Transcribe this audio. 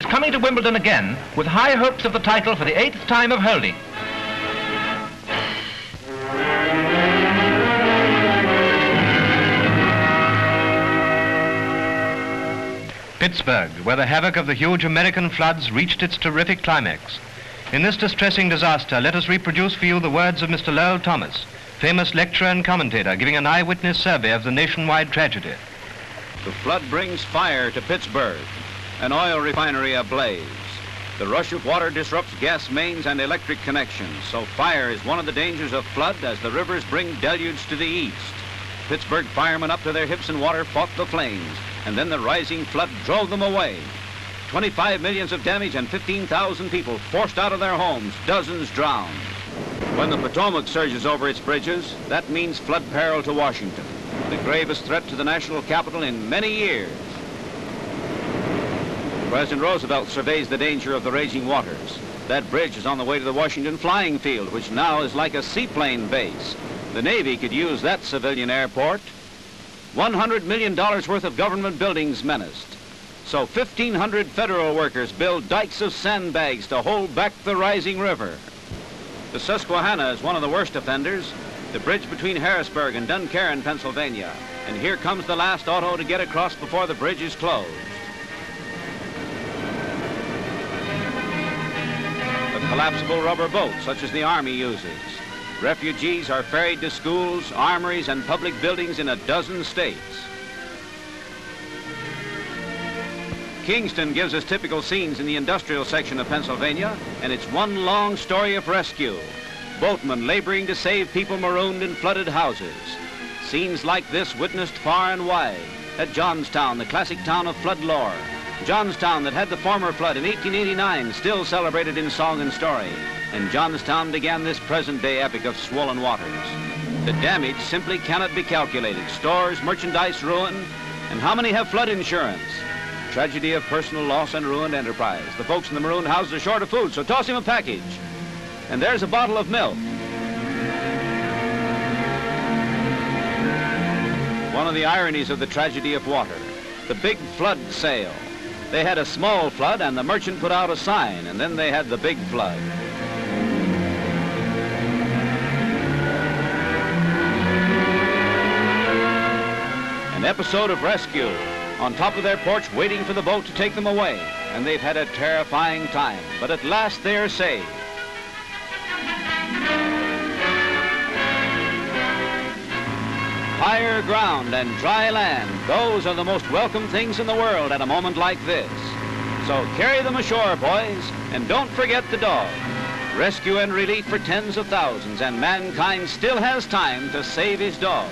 coming to Wimbledon again with high hopes of the title for the 8th time of holding. Pittsburgh, where the havoc of the huge American floods reached its terrific climax. In this distressing disaster, let us reproduce for you the words of Mr. Lowell Thomas, famous lecturer and commentator, giving an eyewitness survey of the nationwide tragedy. The flood brings fire to Pittsburgh, an oil refinery ablaze. The rush of water disrupts gas mains and electric connections, so fire is one of the dangers of flood as the rivers bring deluge to the east. Pittsburgh firemen up to their hips in water fought the flames, and then the rising flood drove them away. 25 million of damage and 15,000 people forced out of their homes, dozens drowned. When the Potomac surges over its bridges, that means flood peril to Washington, the gravest threat to the national capital in many years. President Roosevelt surveys the danger of the raging waters. That bridge is on the way to the Washington flying field, which now is like a seaplane base. The Navy could use that civilian airport. $100 million worth of government buildings menaced. So 1,500 federal workers build dikes of sandbags to hold back the rising river. The Susquehanna is one of the worst offenders, the bridge between Harrisburg and Dunkerque, Pennsylvania. And here comes the last auto to get across before the bridge is closed. A collapsible rubber boat, such as the Army uses. Refugees are ferried to schools, armories, and public buildings in a dozen states. Kingston gives us typical scenes in the industrial section of Pennsylvania, and it's one long story of rescue. Boatmen laboring to save people marooned in flooded houses. Scenes like this witnessed far and wide. At Johnstown, the classic town of flood lore. Johnstown, that had the former flood in 1889, still celebrated in song and story. And Johnstown began this present-day epic of swollen waters. The damage simply cannot be calculated. Stores, merchandise ruined, and how many have flood insurance? Tragedy of personal loss and ruined enterprise. The folks in the marooned houses are short of food, so toss him a package. And there's a bottle of milk. One of the ironies of the tragedy of water, the big flood sale. They had a small flood and the merchant put out a sign, and then they had the big flood. An episode of rescue. On top of their porch waiting for the boat to take them away. And they've had a terrifying time, but at last they are saved. Higher ground and dry land, those are the most welcome things in the world at a moment like this. So carry them ashore, boys, and don't forget the dog. Rescue and relief for tens of thousands, and mankind still has time to save his dog.